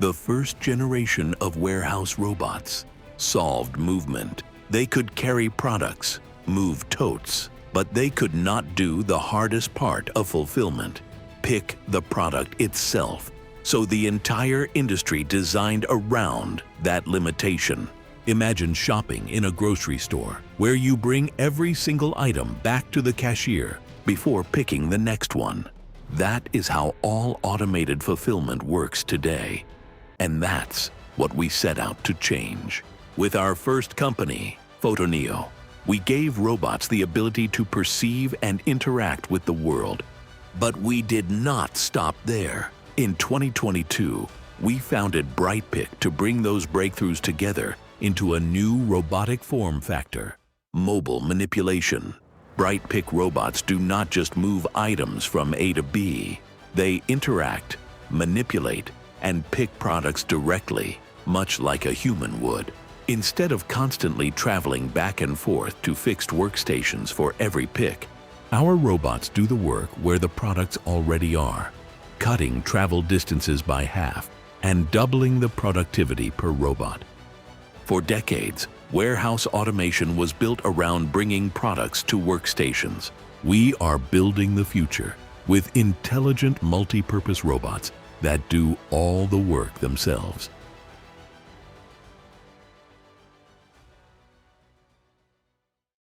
The first generation of warehouse robots solved movement. They could carry products, move totes, but they could not do the hardest part of fulfillment, pick the product itself. So the entire industry designed around that limitation. Imagine shopping in a grocery store where you bring every single item back to the cashier before picking the next one. That is how all automated fulfillment works today. And that's what we set out to change. With our first company, Photoneo, we gave robots the ability to perceive and interact with the world. But we did not stop there. In 2022, we founded Brightpick to bring those breakthroughs together into a new robotic form factor: mobile manipulation. Brightpick robots do not just move items from A to B. They interact, manipulate, and pick products directly, much like a human would. Instead of constantly traveling back and forth to fixed workstations for every pick, our robots do the work where the products already are, cutting travel distances by half and doubling the productivity per robot. For decades, warehouse automation was built around bringing products to workstations. We are building the future with intelligent multi-purpose robots that do all the work themselves.